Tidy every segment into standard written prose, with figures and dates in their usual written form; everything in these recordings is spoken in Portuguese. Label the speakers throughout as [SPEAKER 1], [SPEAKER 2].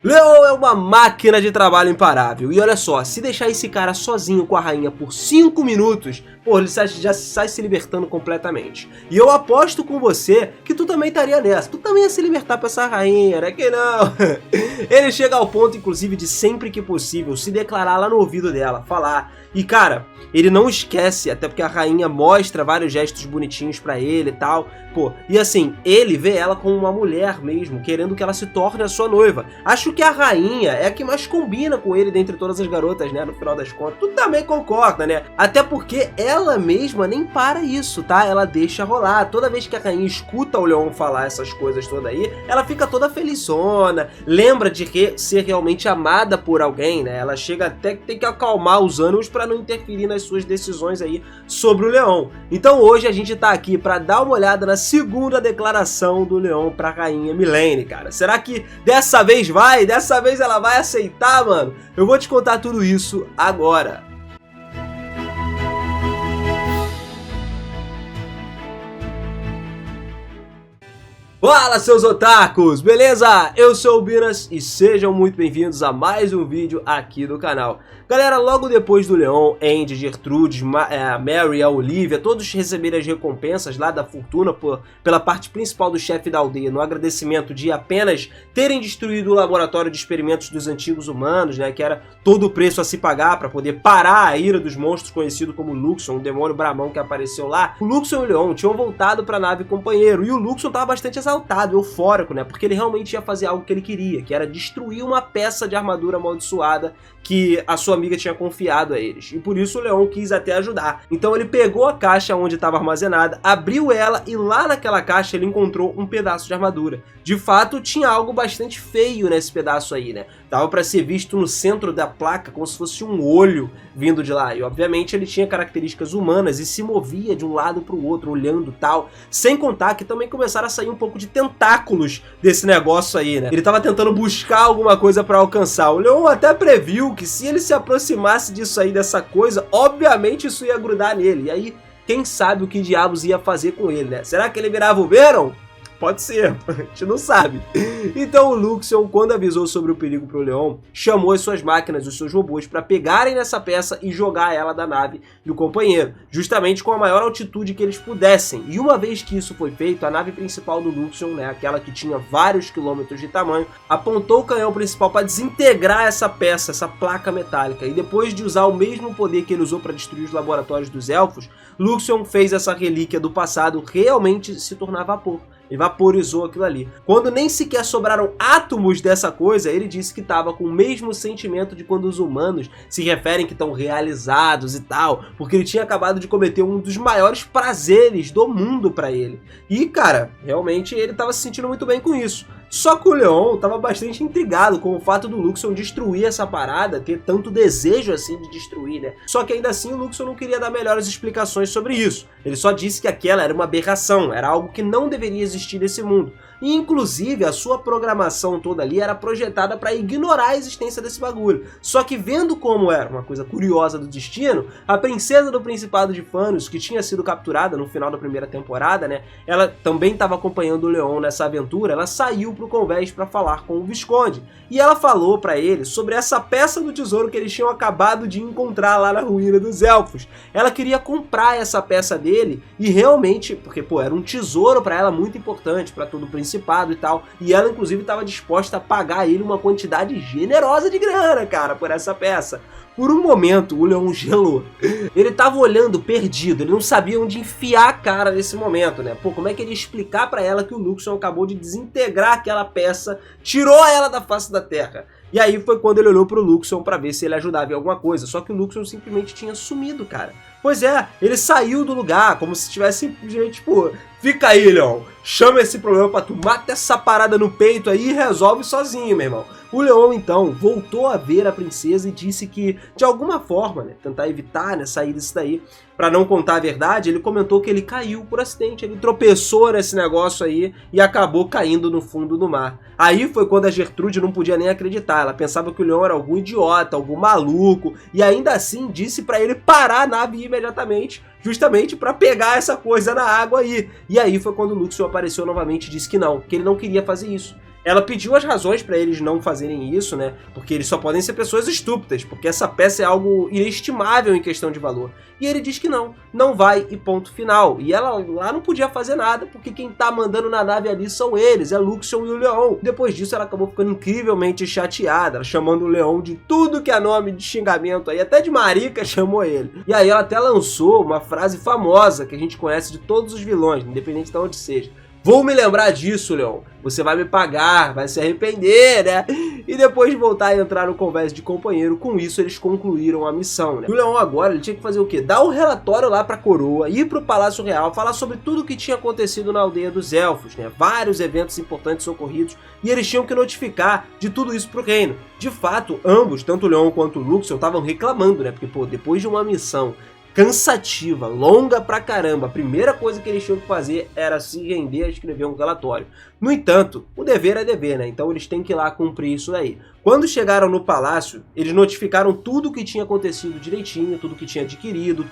[SPEAKER 1] Leon é uma máquina de trabalho imparável, e olha só, se deixar esse cara sozinho com a rainha por 5 minutos, pô, ele já sai se libertando completamente. E eu aposto com você que tu também estaria nessa, tu também ia se libertar pra essa rainha, né que não? Ele chega ao ponto, inclusive, de sempre que possível se declarar lá no ouvido dela, falar. E cara, ele não esquece, até porque a rainha mostra vários gestos bonitinhos pra ele e tal, pô, e assim, ele vê ela como uma mulher mesmo, querendo que ela se torne a sua noiva. Acho que a rainha é a que mais combina com ele dentre todas as garotas, né, no final das contas. Tu também concorda, né? Até porque ela mesma nem para isso, tá? Ela deixa rolar. Toda vez que a rainha escuta o Leon falar essas coisas todas aí, ela fica toda felizona, lembra de ser realmente amada por alguém, né? Ela chega até que tem que acalmar os ânimos pra não interferir nas suas decisões aí sobre o Leon. Então hoje a gente tá aqui pra dar uma olhada na segunda declaração do Leon pra rainha Mylene, cara. Será que dessa vez vai? Dessa vez ela vai aceitar, mano? Eu vou te contar tudo isso agora. Fala, seus otakus, beleza? Eu sou o Binas e sejam muito bem-vindos a mais um vídeo aqui do canal. Galera, logo depois do Leon, Andy, Gertrude, a Mary, a Olivia, todos receberem as recompensas lá da fortuna pela parte principal do chefe da aldeia, no agradecimento de apenas terem destruído o laboratório de experimentos dos antigos humanos, né, que era todo o preço a se pagar para poder parar a ira dos monstros conhecido como Luxon, o demônio bramão que apareceu lá. O Luxon e o Leon tinham voltado para a nave companheiro, e o Luxon estava bastante exaltado, eufórico, né, porque ele realmente ia fazer algo que ele queria, que era destruir uma peça de armadura amaldiçoada que a sua amiga tinha confiado a eles, e por isso o Leon quis até ajudar. Então ele pegou a caixa onde estava armazenada, abriu ela e lá naquela caixa ele encontrou um pedaço de armadura. De fato, tinha algo bastante feio nesse pedaço aí, né? Tava para ser visto no centro da placa como se fosse um olho vindo de lá, e obviamente ele tinha características humanas e se movia de um lado para o outro, olhando tal, sem contar que também começaram a sair um pouco de tentáculos desse negócio aí, né? Ele tava tentando buscar alguma coisa para alcançar. O Leon até previu que se ele se aproximasse disso aí, dessa coisa, obviamente isso ia grudar nele, e aí quem sabe o que diabos ia fazer com ele, né? Será que ele virava o Venom? Pode ser, a gente não sabe. Então o Luxion, quando avisou sobre o perigo pro Leon, chamou as suas máquinas, os seus robôs, para pegarem nessa peça e jogar ela da nave do companheiro, justamente com a maior altitude que eles pudessem. E uma vez que isso foi feito, a nave principal do Luxion, né, aquela que tinha vários quilômetros de tamanho, apontou o canhão principal para desintegrar essa peça, essa placa metálica. E depois de usar o mesmo poder que ele usou para destruir os laboratórios dos elfos, Luxion fez essa relíquia do passado realmente se tornar vapor. Ele vaporizou aquilo ali. Quando nem sequer sobraram átomos dessa coisa, ele disse que estava com o mesmo sentimento de quando os humanos se referem que estão realizados e tal, porque ele tinha acabado de cometer um dos maiores prazeres do mundo para ele. E, cara, realmente ele estava se sentindo muito bem com isso. Só que o Leon estava bastante intrigado com o fato do Luxion destruir essa parada, ter tanto desejo assim de destruir, né? Só que ainda assim o Luxion não queria dar melhores explicações sobre isso. Ele só disse que aquela era uma aberração, era algo que não deveria existir nesse mundo. E inclusive a sua programação toda ali era projetada para ignorar a existência desse bagulho. Só que vendo como era uma coisa curiosa do destino, a princesa do Principado de Phanos, que tinha sido capturada no final da primeira temporada, né? Ela também estava acompanhando o Leon nessa aventura, ela saiu pro convés para falar com o Visconde. E ela falou para ele sobre essa peça do tesouro que eles tinham acabado de encontrar lá na ruína dos elfos. Ela queria comprar essa peça dele e realmente, porque pô, era um tesouro para ela muito importante para todo o Principado e tal, e ela inclusive estava disposta a pagar a ele uma quantidade generosa de grana, cara, por essa peça. Por um momento, o Leon gelou. Ele tava olhando perdido, ele não sabia onde enfiar a cara nesse momento, né? Pô, como é que ele ia explicar pra ela que o Luxion acabou de desintegrar aquela peça, tirou ela da face da terra? E aí foi quando ele olhou pro Luxion pra ver se ele ajudava em alguma coisa, só que o Luxion simplesmente tinha sumido, cara. Pois é, ele saiu do lugar, como se tivesse simplesmente, tipo, fica aí, Leon, chama esse problema pra tu, mata essa parada no peito aí e resolve sozinho, meu irmão. O Leon, então, voltou a ver a princesa e disse que, de alguma forma, né, tentar evitar, né, sair disso daí, pra não contar a verdade, ele comentou que ele caiu por acidente, ele tropeçou nesse negócio aí e acabou caindo no fundo do mar. Aí foi quando a Gertrude não podia nem acreditar, ela pensava que o Leon era algum idiota, algum maluco, e ainda assim disse pra ele parar a nave imediatamente, justamente para pegar essa coisa na água aí. E aí foi quando o Luxion apareceu novamente e disse que não, que ele não queria fazer isso. Ela pediu as razões para eles não fazerem isso, né? Porque eles só podem ser pessoas estúpidas, porque essa peça é algo inestimável em questão de valor. E ele diz que não vai e ponto final. E ela lá não podia fazer nada, porque quem tá mandando na nave ali são eles, é Luxon e o Leon. Depois disso ela acabou ficando incrivelmente chateada, ela chamando o Leon de tudo que é nome de xingamento aí, até de marica chamou ele. E aí ela até lançou uma frase famosa que a gente conhece de todos os vilões, independente de onde seja. Vou me lembrar disso, Leon. Você vai me pagar, vai se arrepender, né? E depois de voltar a entrar no convés de companheiro, com isso eles concluíram a missão, né? O Leon agora ele tinha que fazer o quê? Dar um relatório lá pra coroa, ir pro Palácio Real, falar sobre tudo o que tinha acontecido na aldeia dos elfos, né? Vários eventos importantes ocorridos, e eles tinham que notificar de tudo isso pro reino. De fato, ambos, tanto o Leon quanto o Luxon, estavam reclamando, né? Porque, pô, depois de uma missão cansativa, longa pra caramba, a primeira coisa que eles tinham que fazer era se render a escrever um relatório. No entanto, o dever é dever, né? Então eles têm que ir lá cumprir isso daí. Quando chegaram no palácio, eles notificaram tudo o que tinha acontecido direitinho, tudo que tinha adquirido,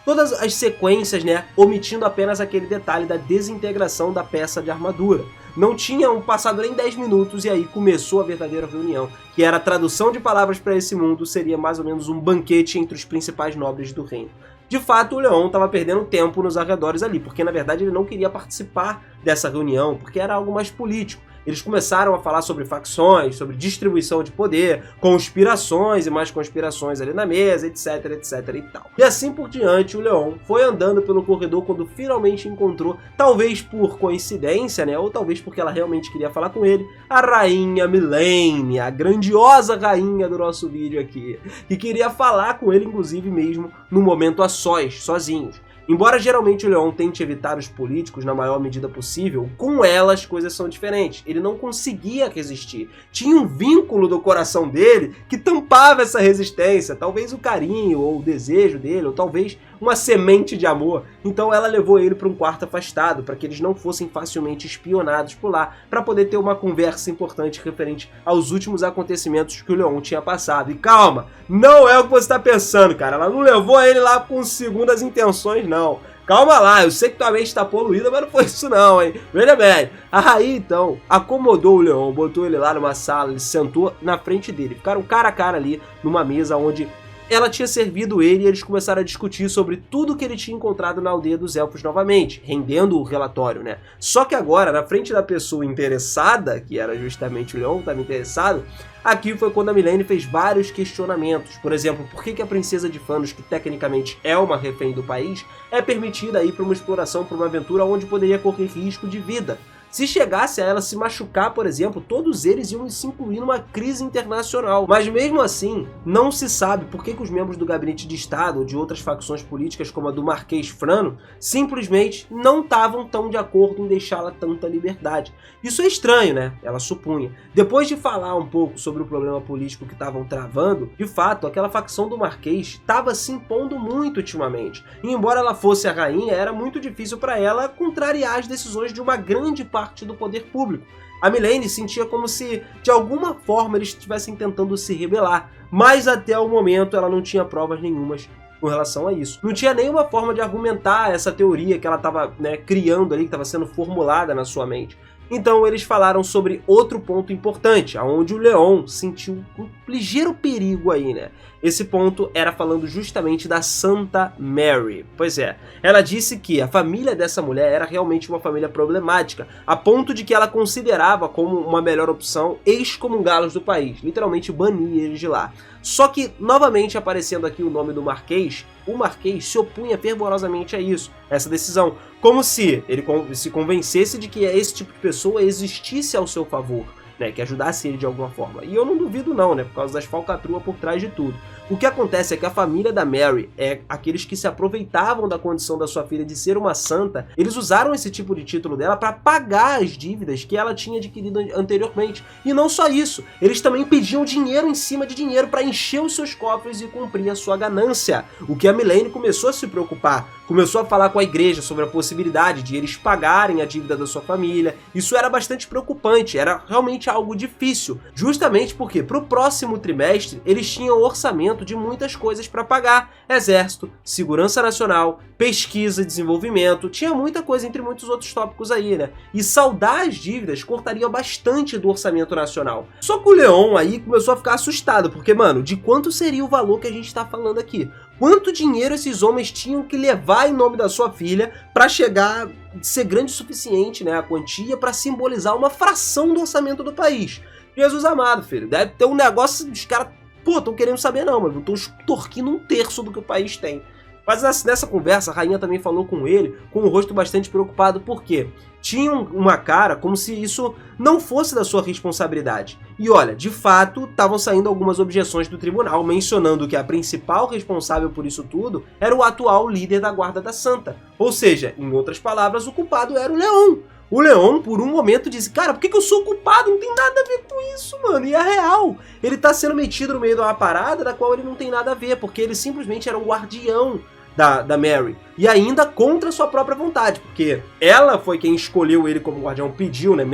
[SPEAKER 1] todas as sequências, né? Omitindo apenas aquele detalhe da desintegração da peça de armadura. Não tinham passado nem 10 minutos e aí começou a verdadeira reunião, que era a tradução de palavras para esse mundo, seria mais ou menos um banquete entre os principais nobres do reino. De fato, o Leon estava perdendo tempo nos arredores ali, porque na verdade ele não queria participar dessa reunião, porque era algo mais político. Eles começaram a falar sobre facções, sobre distribuição de poder, conspirações e mais conspirações ali na mesa, etc, etc e tal. E assim por diante, o Leon foi andando pelo corredor quando finalmente encontrou, talvez por coincidência, né, ou talvez porque ela realmente queria falar com ele, a rainha Mylene, a grandiosa rainha do nosso vídeo aqui, que queria falar com ele, inclusive mesmo no momento a sós, sozinhos. Embora geralmente o Leon tente evitar os políticos na maior medida possível, com ela as coisas são diferentes. Ele não conseguia resistir. Tinha um vínculo do coração dele que tampava essa resistência. Talvez o carinho ou o desejo dele, ou talvez uma semente de amor. Então ela levou ele para um quarto afastado, para que eles não fossem facilmente espionados por lá, para poder ter uma conversa importante referente aos últimos acontecimentos que o Leon tinha passado. E calma, não é o que você está pensando, cara. Ela não levou ele lá com segundas intenções, não. Calma lá, eu sei que tua mente está poluída, mas não foi isso não, hein? Veja bem, a rainha então acomodou o Leon, botou ele lá numa sala, ele sentou na frente dele. Ficaram cara a cara ali numa mesa onde ela tinha servido ele e eles começaram a discutir sobre tudo que ele tinha encontrado na aldeia dos elfos novamente, rendendo o relatório, né? Só que agora, na frente da pessoa interessada, que era justamente o Leon que estava interessado, aqui foi quando a Mylene fez vários questionamentos. Por exemplo, por que a princesa de Fanos, que tecnicamente é uma refém do país, é permitida a ir para uma exploração, para uma aventura onde poderia correr risco de vida? Se chegasse a ela se machucar, por exemplo, todos eles iam se incluir numa crise internacional. Mas mesmo assim, não se sabe por que os membros do Gabinete de Estado ou de outras facções políticas, como a do Marquês Frano, simplesmente não estavam tão de acordo em deixá-la tanta liberdade. Isso é estranho, né? Ela supunha. Depois de falar um pouco sobre o problema político que estavam travando, de fato, aquela facção do Marquês estava se impondo muito ultimamente. E embora ela fosse a rainha, era muito difícil para ela contrariar as decisões de uma grande parte do poder público. A Mylene sentia como se, de alguma forma, eles estivessem tentando se rebelar, mas até o momento ela não tinha provas nenhumas com relação a isso. Não tinha nenhuma forma de argumentar essa teoria que ela estava, né, criando ali, que estava sendo formulada na sua mente. Então eles falaram sobre outro ponto importante, aonde o Leon sentiu um ligeiro perigo aí, né? Esse ponto era falando justamente da Santa Mary. Pois é, ela disse que a família dessa mulher era realmente uma família problemática, a ponto de que ela considerava como uma melhor opção excomungá-los do país, literalmente banir eles de lá. Só que, novamente aparecendo aqui o nome do Marquês, o Marquês se opunha fervorosamente a isso, essa decisão, como se ele se convencesse de que esse tipo de pessoa existisse ao seu favor, né, que ajudasse ele de alguma forma. E eu não duvido não, né, por causa das falcatruas por trás de tudo. O que acontece é que a família da Mary, aqueles que se aproveitavam da condição da sua filha de ser uma santa, eles usaram esse tipo de título dela para pagar as dívidas que ela tinha adquirido anteriormente. E não só isso, eles também pediam dinheiro em cima de dinheiro para encher os seus cofres e cumprir a sua ganância. O que a Mylene começou a se preocupar, começou a falar com a igreja sobre a possibilidade de eles pagarem a dívida da sua família. Isso era bastante preocupante, era realmente algo difícil, justamente porque pro próximo trimestre eles tinham orçamento de muitas coisas para pagar: exército, segurança nacional, pesquisa e desenvolvimento, tinha muita coisa entre muitos outros tópicos aí, né? E saldar as dívidas cortaria bastante do orçamento nacional. Só que o Leon aí começou a ficar assustado, porque, mano, de quanto seria o valor que a gente tá falando aqui? Quanto dinheiro esses homens tinham que levar em nome da sua filha para chegar a ser grande o suficiente, né, a quantia, para simbolizar uma fração do orçamento do país? Jesus amado, filho, deve ter um negócio, os caras, pô, estão querendo saber não, mano, estão extorquindo 1/3 do que o país tem. Mas nessa conversa, a rainha também falou com ele, com o rosto bastante preocupado, porque tinha uma cara como se isso não fosse da sua responsabilidade. E olha, de fato, estavam saindo algumas objeções do tribunal, mencionando que a principal responsável por isso tudo era o atual líder da Guarda da Santa. Ou seja, em outras palavras, o culpado era o Leon. O Leon, por um momento, disse: cara, por que eu sou culpado? Não tem nada a ver com isso, mano. E é real. Ele tá sendo metido no meio de uma parada da qual ele não tem nada a ver, porque ele simplesmente era um guardião da Mary. E ainda contra sua própria vontade, porque ela foi quem escolheu ele como guardião, pediu, né?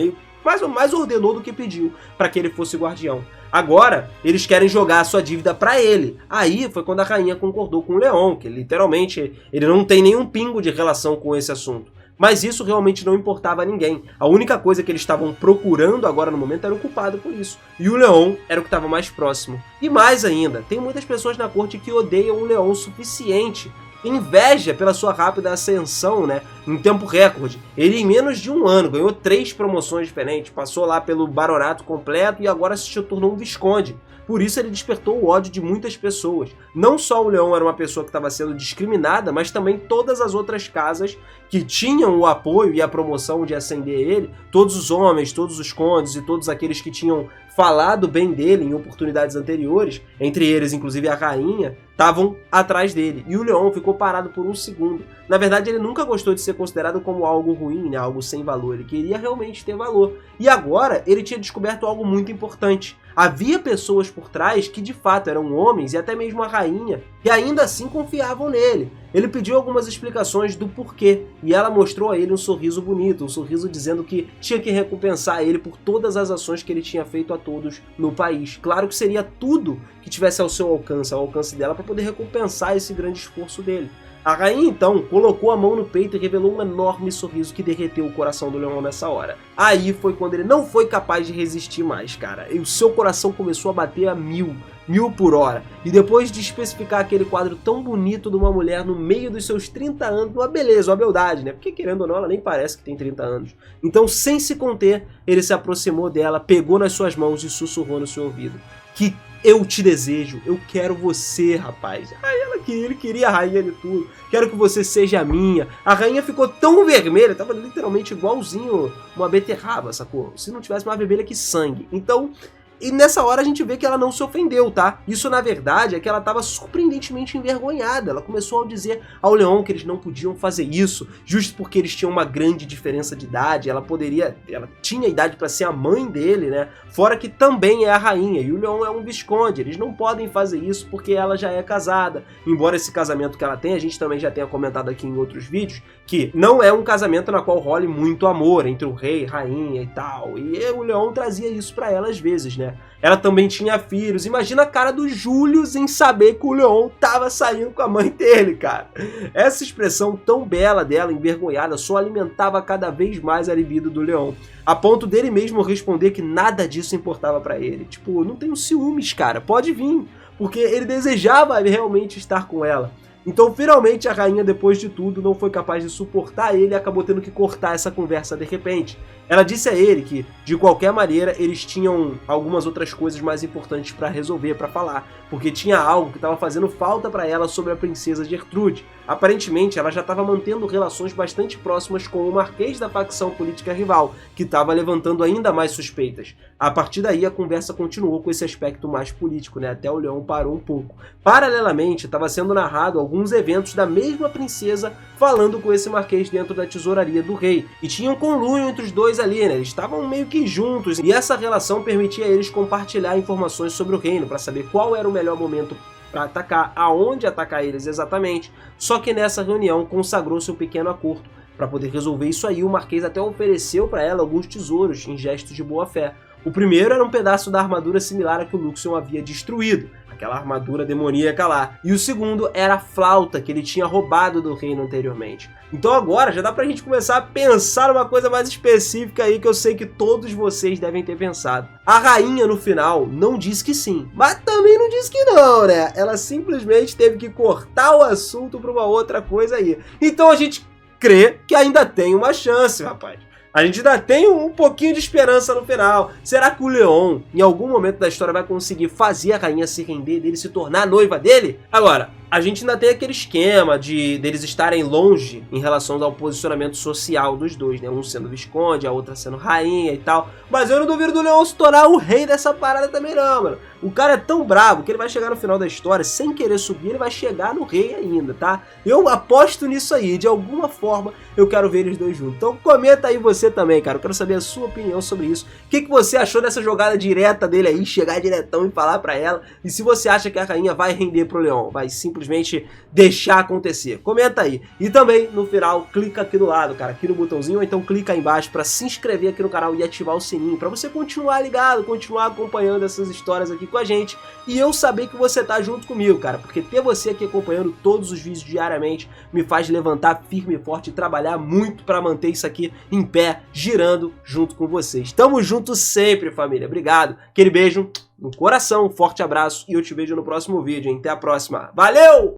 [SPEAKER 1] Mais ordenou do que pediu para que ele fosse guardião. Agora, eles querem jogar a sua dívida para ele. Aí foi quando a rainha concordou com o Leon, que literalmente ele não tem nenhum pingo de relação com esse assunto. Mas isso realmente não importava a ninguém. A única coisa que eles estavam procurando agora no momento era o culpado por isso. E o Leon era o que estava mais próximo. E mais ainda, tem muitas pessoas na corte que odeiam o Leon o suficiente. Inveja pela sua rápida ascensão, né, em tempo recorde. Ele, em menos de um ano, ganhou 3 promoções diferentes, passou lá pelo baronato completo e agora se tornou um visconde. Por isso ele despertou o ódio de muitas pessoas. Não só o Leon era uma pessoa que estava sendo discriminada, mas também todas as outras casas que tinham o apoio e a promoção de ascender ele, todos os homens, todos os condes e todos aqueles que tinham falado bem dele em oportunidades anteriores, entre eles inclusive a rainha, estavam atrás dele. E o Leon ficou parado por um segundo. Na verdade, ele nunca gostou de ser considerado como algo ruim, né? Algo sem valor. Ele queria realmente ter valor. E agora ele tinha descoberto algo muito importante. Havia pessoas por trás que de fato eram homens, e até mesmo a rainha, que ainda assim confiavam nele. Ele pediu algumas explicações do porquê, e ela mostrou a ele um sorriso bonito, um sorriso dizendo que tinha que recompensar ele por todas as ações que ele tinha feito a todos no país. Claro que seria tudo que tivesse ao seu alcance, ao alcance dela, para poder recompensar esse grande esforço dele. A rainha, então, colocou a mão no peito e revelou um enorme sorriso que derreteu o coração do Leon nessa hora. Aí foi quando ele não foi capaz de resistir mais, cara. E o seu coração começou a bater a 1000 por hora. E depois de especificar aquele quadro tão bonito de uma mulher no meio dos seus 30 anos, uma beleza, uma beldade, né? Porque, querendo ou não, ela nem parece que tem 30 anos. Então, sem se conter, ele se aproximou dela, pegou nas suas mãos e sussurrou no seu ouvido: que eu te desejo, eu quero você, rapaz. Aí ele queria a rainha de tudo. Quero que você seja a minha. A rainha ficou tão vermelha, tava literalmente igualzinho uma beterraba, sacou? Se não tivesse mais vermelha que sangue. Então, e nessa hora a gente vê que ela não se ofendeu, tá? Isso, na verdade, é que ela estava surpreendentemente envergonhada. Ela começou a dizer ao Leon que eles não podiam fazer isso, justo porque eles tinham uma grande diferença de idade. Ela tinha idade para ser a mãe dele, né? Fora que também é a rainha, e o Leon é um visconde. Eles não podem fazer isso porque ela já é casada. Embora esse casamento que ela tem, a gente também já tenha comentado aqui em outros vídeos, que não é um casamento na qual role muito amor entre o rei, rainha e tal. E o Leon trazia isso para ela às vezes, né? Ela também tinha filhos. Imagina a cara do Julius em saber que o Leon tava saindo com a mãe dele, cara. Essa expressão tão bela dela, envergonhada, só alimentava cada vez mais a libido do Leon. A ponto dele mesmo responder que nada disso importava pra ele. Tipo, não tenho ciúmes, cara, pode vir. Porque ele desejava realmente estar com ela. Então, finalmente, a rainha, depois de tudo, não foi capaz de suportar ele e acabou tendo que cortar essa conversa de repente. Ela disse a ele que, de qualquer maneira, eles tinham algumas outras coisas mais importantes para resolver, para falar, porque tinha algo que estava fazendo falta para ela sobre a princesa Gertrude. Aparentemente, ela já estava mantendo relações bastante próximas com o marquês da facção política rival, que estava levantando ainda mais suspeitas. A partir daí, a conversa continuou com esse aspecto mais político, né? Até o Leon parou um pouco. Paralelamente, estava sendo narrado alguns eventos da mesma princesa falando com esse marquês dentro da tesouraria do rei. E tinha um conluio entre os dois ali, né? Eles estavam meio que juntos. E essa relação permitia a eles compartilhar informações sobre o reino, para saber qual era o melhor momento para atacar, aonde atacar eles exatamente. Só que nessa reunião consagrou-se um pequeno acordo. Para poder resolver isso aí, o marquês até ofereceu para ela alguns tesouros em gestos de boa fé. O primeiro era um pedaço da armadura similar a que o Luxion havia destruído, aquela armadura demoníaca lá. E o segundo era a flauta que ele tinha roubado do reino anteriormente. Então agora já dá pra gente começar a pensar numa coisa mais específica aí que eu sei que todos vocês devem ter pensado. A rainha no final não disse que sim, mas também não disse que não, né? Ela simplesmente teve que cortar o assunto pra uma outra coisa aí. Então a gente crê que ainda tem uma chance, rapaz. A gente ainda tem um pouquinho de esperança no final. Será que o Leon, em algum momento da história, vai conseguir fazer a rainha se render dele, se tornar noiva dele? Agora, a gente ainda tem aquele esquema deles estarem longe em relação ao posicionamento social dos dois, né? Um sendo visconde, a outra sendo rainha e tal. Mas eu não duvido do Leon se tornar o rei dessa parada também não, mano. O cara é tão brabo que ele vai chegar no final da história, sem querer subir, ele vai chegar no rei ainda, tá? Eu aposto nisso aí, de alguma forma eu quero ver eles dois juntos. Então comenta aí você também, cara. Eu quero saber a sua opinião sobre isso. O que você achou dessa jogada direta dele aí, chegar diretão e falar pra ela? E se você acha que a rainha vai render pro Leon, vai simplesmente deixar acontecer? Comenta aí. E também, no final, clica aqui do lado, cara, aqui no botãozinho, ou então clica aí embaixo pra se inscrever aqui no canal e ativar o sininho, pra você continuar ligado, continuar acompanhando essas histórias aqui com a gente e eu saber que você tá junto comigo, cara, porque ter você aqui acompanhando todos os vídeos diariamente me faz levantar firme e forte e trabalhar muito pra manter isso aqui em pé, girando junto com vocês. Tamo junto sempre, família. Obrigado. Aquele beijo no coração, um forte abraço e eu te vejo no próximo vídeo, hein? Até a próxima. Valeu!